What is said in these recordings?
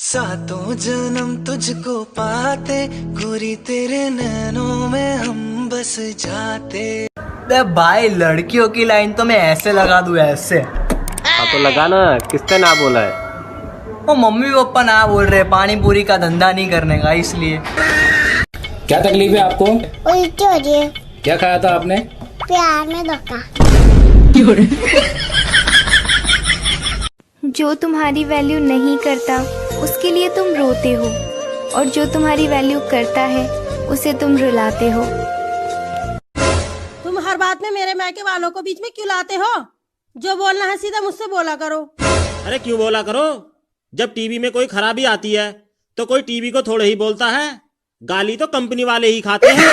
सातों जन्म तुझको पाते गोरी तेरे नैनों में हम बस जाते। भाई लड़कियों की लाइन तो मैं ऐसे लगा दूं ऐसे। हाँ तो लगाना, किसने ना बोला है? वो मम्मी पापा ना बोल रहे पानी पूरी का धंधा नहीं करने का, इसलिए। क्या तकलीफ है आपको? उल्टी हो रही है। क्या खाया था आपने? प्यार में धोखा। जो तुम्हारी वैल्यू नहीं करता उसके लिए तुम रोते हो, और जो तुम्हारी वैल्यू करता है उसे तुम रुलाते हो। तुम हर बात में मेरे मायके वालों को बीच में क्यों लाते हो? जो बोलना है सीधा मुझसे बोला करो। अरे क्यों बोला करो? जब टीवी में कोई खराबी आती है तो कोई टीवी को थोड़े ही बोलता है, गाली तो कंपनी वाले ही खाते हैं।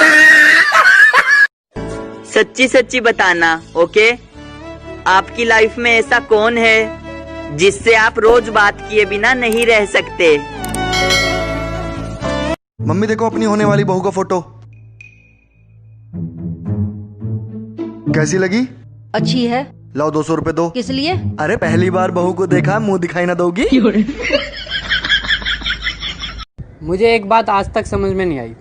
सच्ची सच्ची बताना, ओके? आपकी लाइफ में ऐसा कौन है जिससे आप रोज बात किए बिना नहीं रह सकते? मम्मी देखो अपनी होने वाली बहू का फोटो, कैसी लगी? अच्छी है। लाओ 200 रुपए दो। किस लिए? अरे पहली बार बहू को देखा, मुंह दिखाई ना दोगी? मुझे एक बात आज तक समझ में नहीं आई,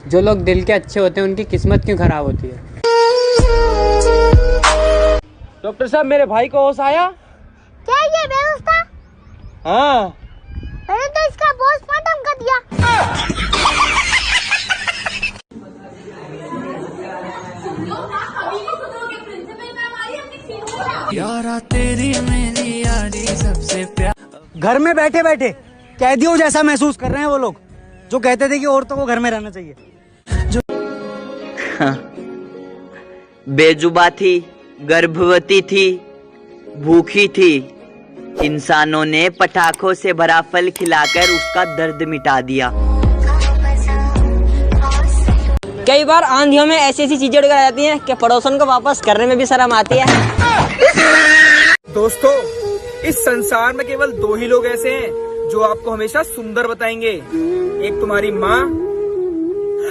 जो लोग दिल के अच्छे होते हैं उनकी किस्मत क्यों खराब होती है? डॉक्टर साहब, मेरे भाई को होश आया? क्या ये व्यवस्था? हाँ। मैंने तो इसका पोस्टमार्टम कर दिया। यारा तेरी मेरी यारी सबसे प्यार। घर में बैठे बैठे कैदियों जैसा महसूस कर रहे हैं वो लोग जो कहते थे कि औरतों को घर में रहना चाहिए। बेजुबा थी, गर्भवती थी, भूखी थी। इंसानों ने पटाखों से भरा फल खिलाकर उसका दर्द मिटा दिया। कई बार आंधियों में ऐसी ऐसी चीजें उड़कर आ जाती हैं कि पड़ोसन को वापस करने में भी शर्म आती है। दोस्तों, इस संसार में केवल 2 ही लोग ऐसे हैं जो आपको हमेशा सुंदर बताएंगे। एक तुम्हारी माँ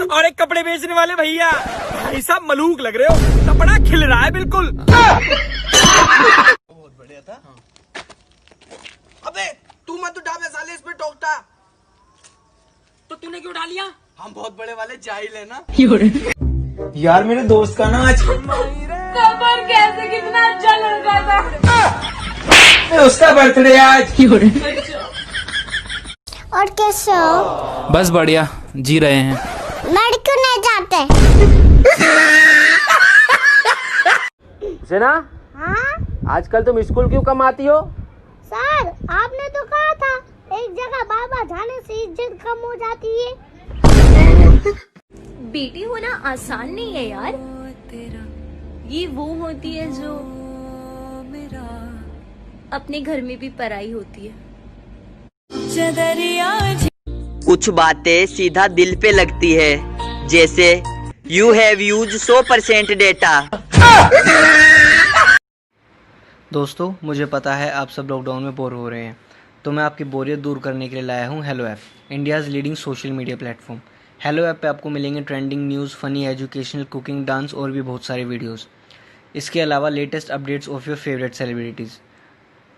और एक कपड़े बेचने वाले भैया। भाई साहब मलूक लग रहे हो, कपड़ा खिल रहा है बिल्कुल। बहुत बढ़िया था। अबे तू मत उठा बे साले, इस पे टोकता। तो तूने क्यों उठा लिया? हम बहुत बड़े वाले जाहिल है ना। यार मेरे दोस्त का ना आज कबर कैसे कितना अच्छा लड़का था। उसका बर्थडे आज। और कैसे हो? बस बढ़िया, जी रहे हैं। लड़के नहीं जाते। सेना, हाँ आजकल तुम स्कूल क्यों कम आती हो? सर, आपने तो कहा था एक जगह बाबा जाने से इज्जत कम हो जाती है। बेटी होना आसान नहीं है यार। ये वो होती है जो अपने घर में भी पराई होती है। कुछ बातें सीधा दिल पे लगती है, जैसे यू हैव यूज 100% डेटा। दोस्तों, मुझे पता है आप सब लॉकडाउन में बोर हो रहे हैं, तो मैं आपकी बोरियत दूर करने के लिए लाया हूँ hello app, India's leading social media platform. Hello app पे आपको मिलेंगे trending news, funny, educational, cooking, dance और भी बहुत सारे वीडियोस। इसके अलावा latest updates of your favourite celebrities.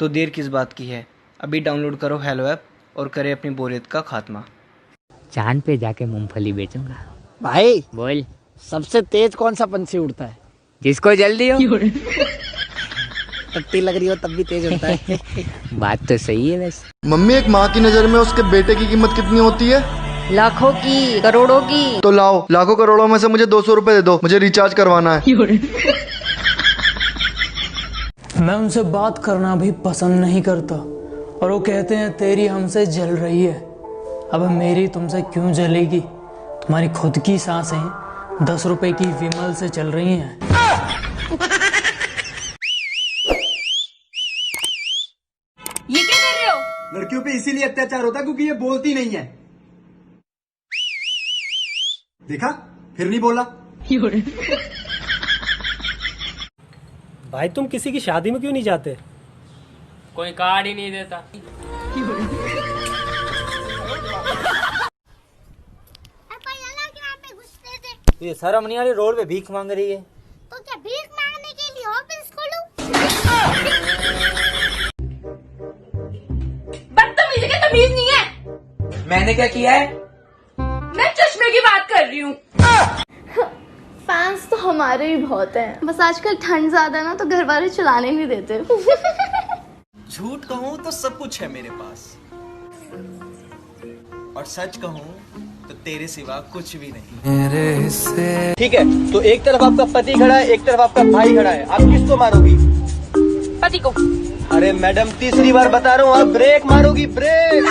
तो देर किस बात की है, अभी डाउनलोड करो हेलो ऐप और करें अपनी बोरियत का खात्मा। चांद पे जाके मूंगफली बेचूंगा। भाई बोल, सबसे तेज कौन सा पंछी उड़ता है? जिसको जल्दी हो। टट्टी लग रही हो तब भी तेज उड़ता है। बात तो सही है वैसे। मम्मी एक माँ की नजर में उसके बेटे की कीमत कितनी होती है? लाखों की, करोड़ों की। तो लाओ, लाखों करोड़ों में से मुझे 200 रुपए दे दो, मुझे रिचार्ज करवाना है। मैं उनसे बात करना भी पसंद नहीं करता, और वो कहते हैं तेरी हमसे जल रही है। अब मेरी तुमसे क्यों जलेगी? तुम्हारी खुद की सांसें 10 रुपए की विमल से चल रही हैं। ये क्या कर रहे हो? लड़कियों पे इसीलिए अत्याचार होता है क्योंकि ये बोलती नहीं है। देखा, फिर नहीं बोला। भाई तुम किसी की शादी में क्यों नहीं जाते? कोई कार्ड ही नहीं देता। ये शर्म नहीं आ रही, रोड पे भीख मांग रही है। तो क्या भीख मांगने के लिए ऑफिस खोलूं? बदतमीज तमीज नहीं है। मैंने क्या किया है? मैं चश्मे की बात कर रही हूँ। फैंस तो हमारे भी बहुत हैं, बस आजकल ठंड ज्यादा ना तो घर वाले चलाने नहीं देते। झूठ कहूँ तो सब कुछ है मेरे पास, और सच कहूँ तो तेरे सिवा कुछ भी नहीं। ठीक है, तो एक तरफ आपका पति खड़ा है, एक तरफ आपका भाई खड़ा है, आप किसको मारोगी? पति को। अरे मैडम, तीसरी बार बता रहा हूँ, आप ब्रेक मारोगी, ब्रेक।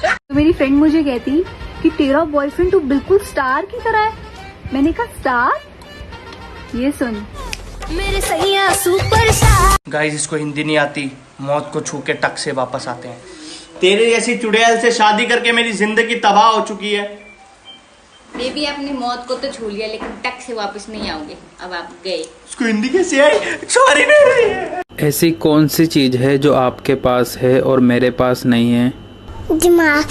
तो मेरी फ्रेंड मुझे कहती कि तेरा बॉयफ्रेंड तो बिल्कुल स्टार की तरह है। मैंने कहा स्टार? ये सुन, मेरे सैया सुपरस्टार। गाइस, इसको हिंदी नहीं आती, मौत को छू के टक से वापस आते हैं। तेरे जैसी चुड़ैल से शादी करके मेरी जिंदगी तबाह हो चुकी है। बेबी, अपनी मौत को तो छू लिया, लेकिन टक से वापस नहीं आओगे, अब आप गए। इसको हिंदी कैसे आई? सॉरी मेरी। ऐसी कौन सी चीज है जो आपके पास है और मेरे पास नहीं है? दिमाग।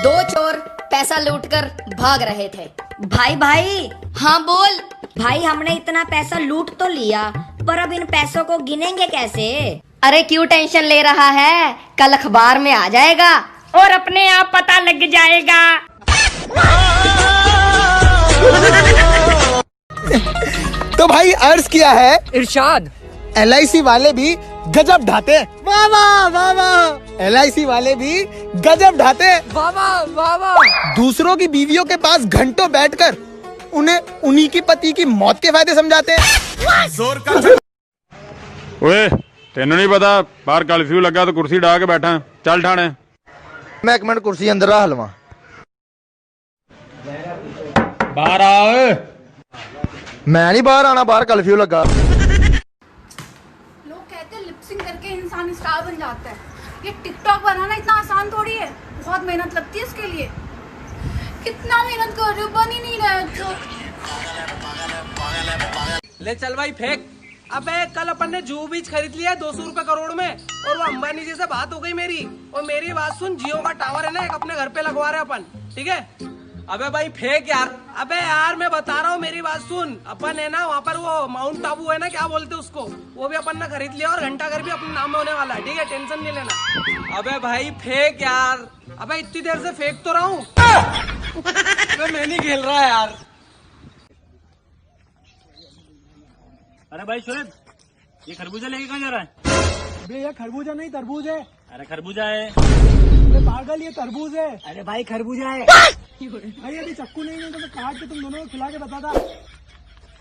दो चोर पैसा लूटकर भाग रहे थे। भाई भाई। हाँ बोल। भाई, हमने इतना पैसा लूट तो लिया, पर अब इन पैसों को गिनेंगे कैसे? अरे क्यों टेंशन ले रहा है, कल अखबार में आ जाएगा और अपने आप पता लग जाएगा। तो भाई अर्ज किया है इरशाद, LIC वाले भी गजब ढाते। वाह वाह वाह वाह। LIC वाले भी गजब ढाते। वाह वाह वाह वाह। दूसरों की बीवियों के पास घंटों बैठकर उन्हें उन्हीं की पति की मौत के फायदे समझाते हैं। जोर का ओए, तेनू नहीं पता बाहर कर्फ्यू लगा तो कुर्सी ढा के बैठा, चल ठाणे। मैं एक मिनट कुर्सी अंदर रहा हलवा। बाहर आओ। मैं नहीं बाहर आना, बाहर कर्फ्यू लगा। लोग कहते हैं लिपसिंग करके इंसान स्टार बन जाता है। ये टिकटॉक बनाना इतना आसान थोड़ी है, बहुत मेहनत लगती है इसके लिए। कितना मेहनत कर रहे हो, बन ही नहीं रहा तो। ले चल भाई फेंक। अबे कल अपन ने जू बीच खरीद लिया 200 रुपए करोड़ में, और वो अंबानी जी से बात हो गई मेरी। और मेरी बात सुन, जियो का टावर है ना, एक अपने घर पे लगवा रहे अपन, ठीक है? अबे भाई फेंक यार। अबे यार मैं बता रहा हूँ, मेरी बात सुन। अपन है ना वहाँ पर वो माउंट आबू है ना, क्या बोलते उसको, वो भी अपन ने खरीद लिया, और घंटाघर भी अपने नाम में होने वाला है, ठीक है? टेंशन नहीं लेना। अबे भाई फेंक यार। अबे इतनी देर से फेंक तो रहा हूँ। मैं नहीं खेल रहा यार। अरे भाई सुरेश, ये खरबूजा लेके कहाँ जा रहा है? अबे ये खरबूजा नहीं तरबूज है। अरे खरबूजा है। अरे पागल, ये तरबूज है। अरे भाई खरबूजा है। भाई अभी चक्कू नहीं है तो मैं काट के तुम दोनों को खिला के बताता।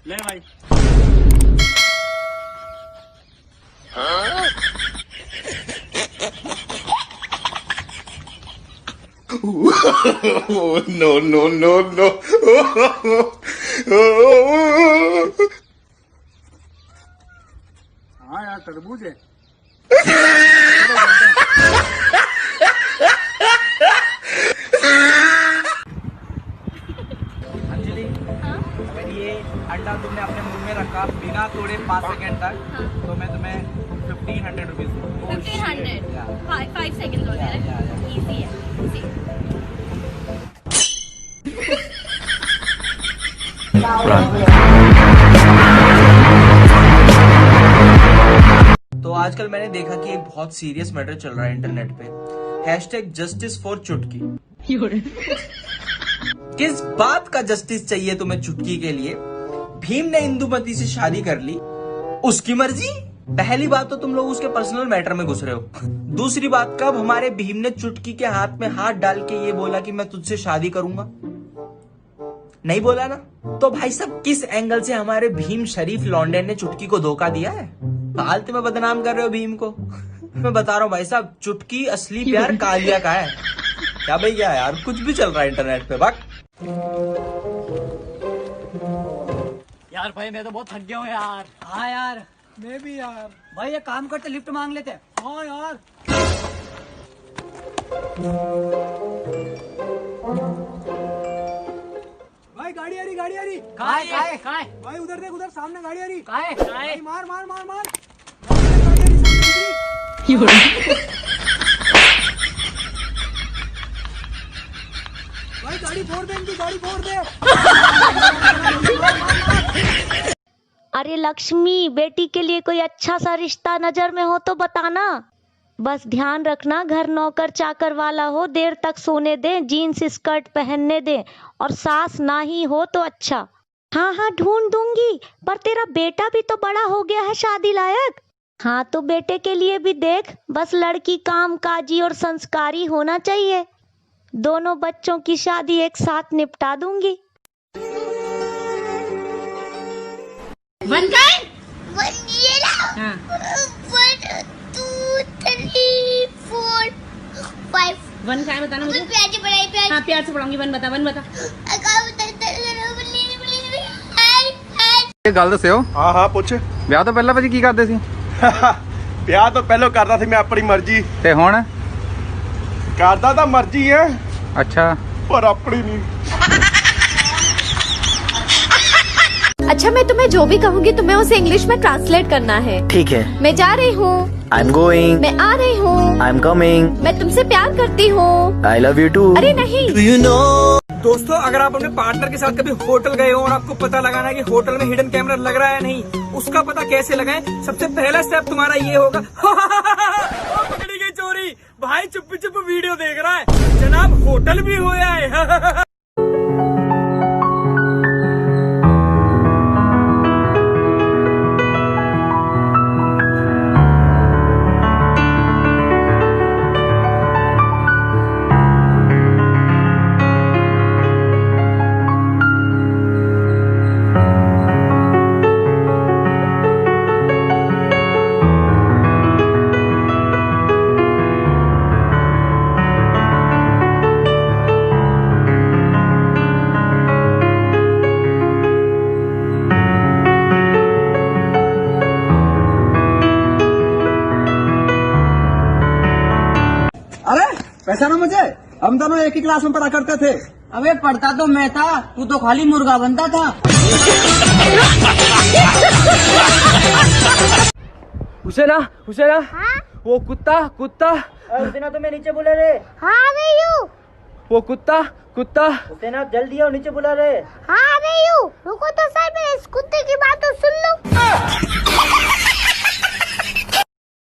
ले भाई। No no no no. हाँ यार तरबूज है। अंजलि, अगर ये अंडा तुमने अपने मुंह में रखा बिना तोड़े 5 सेकंड तक, तो मैं तुम्हें 1500 रुपीज दूँ। 1500 5 सेकंड हो गया। इजी है। तो आजकल मैंने देखा कि एक बहुत सीरियस मैटर चल रहा है इंटरनेट पे, #जस्टिस फॉर चुटकी। किस बात का जस्टिस चाहिए तुम्हें चुटकी के लिए? भीम ने इंदुमती से शादी कर ली, उसकी मर्जी। पहली बात तो तुम लोग उसके पर्सनल मैटर में घुस रहे हो। दूसरी बात, कब हमारे भीम ने चुटकी के हाथ में हाथ डाल के ये बोला कि मैं तुझसे शादी करूंगा? नहीं बोला ना। तो भाई साहब, किस एंगल से हमारे भीम शरीफ लौंडे ने चुटकी को धोखा दिया है? फालतू में बदनाम कर रहे हो भीम को। मैं बता रहा हूँ भाई साहब, चुटकी असली प्यार कालिया का है। क्या भाई, क्या यार, कुछ भी चल रहा है इंटरनेट पे। बात यार भाई मैं तो बहुत थक गया हूँ यार। हाँ यार, मैं भी यार। भाई ये काम करते लिफ्ट मांग लेते। हाँ यार। भाई गाड़ी आ रही, गाड़ी आ रही। कहाँ है? भाई उधर देख, उधर सामने गाड़ी आ रही। कहाँ है? भाई मार मार मार मार। गाड़ी आ रही सामने उधरी। भाई गाड़ी फोड़ दे इनकी, गाड़ी फोड़ दे। अरे लक्ष्मी, बेटी के लिए कोई अच्छा सा रिश्ता नजर में हो तो बताना। बस ध्यान रखना घर नौकर चाकर वाला हो, देर तक सोने दे, जीन्स स्कर्ट पहनने दे, और सास ना ही हो तो अच्छा। हाँ हाँ ढूंढ दूंगी, पर तेरा बेटा भी तो बड़ा हो गया है शादी लायक। हाँ तो बेटे के लिए भी देख, बस लड़की काम काजी और संस्कारी होना चाहिए। दोनों बच्चों की शादी एक साथ निपटा दूंगी। वन काय? हाँ। 1 2 3 4 5। वन काय बताना मुझे? प्याज पढ़ाई प्याज। हाँ प्यार से पढ़ाऊंगी। वन बता वन बता। ਇਹ ਗੱਲ ਦੱਸਿਓ। ਹਾਂ ਹਾਂ ਪੁੱਛ। ਵਿਆਹ ਤੋਂ ਪਹਿਲਾਂ ਭਾਜੀ ਕੀ ਕਰਦੇ ਸੀ? ਵਿਆਹ ਤੋਂ ਪਹਿਲਾਂ ਕਰਦਾ ਸੀ ਮੈਂ ਆਪਣੀ ਮਰਜ਼ੀ। ਤੇ ਹੁਣ? ਕਰਦਾ ਤਾਂ ਮਰਜ਼ੀ ਹੈ। ਅੱਛਾ। पर अपनी नहीं। अच्छा मैं तुम्हें जो भी कहूँगी तुम्हें उसे इंग्लिश में ट्रांसलेट करना है। ठीक है। मैं जा रही हूँ। I am going. मैं आ रही हूँ। I am coming. मैं तुमसे प्यार करती हूँ। I love you too. अरे नहीं। दोस्तों, अगर आप अपने पार्टनर के साथ कभी होटल गए हो और आपको पता लगाना है कि होटल में हिडन कैमरा लग रहा है या नहीं, उसका पता कैसे लगाएं? सबसे पहला स्टेप तुम्हारा ये होगा। पकड़ी गई चोरी। भाई चुप चुप वीडियो देख रहा है जनाब, होटल भी हो है। अरे पैसा ना मुझे, हम दोनों एक ही क्लास में पढ़ा करते थे। अबे पढ़ता तो मैं था, तू तो खाली मुर्गा बनता था। हुसैना हुसैना। हाँ? वो कुत्ता कुत्ता। हुसैना तुम्हें नीचे बुला रहे। हाँ आ रही हूँ। वो कुत्ता कुत्ता। हुसैना जल्दी आओ, नीचे बुला रहे। हाँ आ रही हूँ। रुको तो सर, मैं इस कुत्ते की बात तो सुन लूं।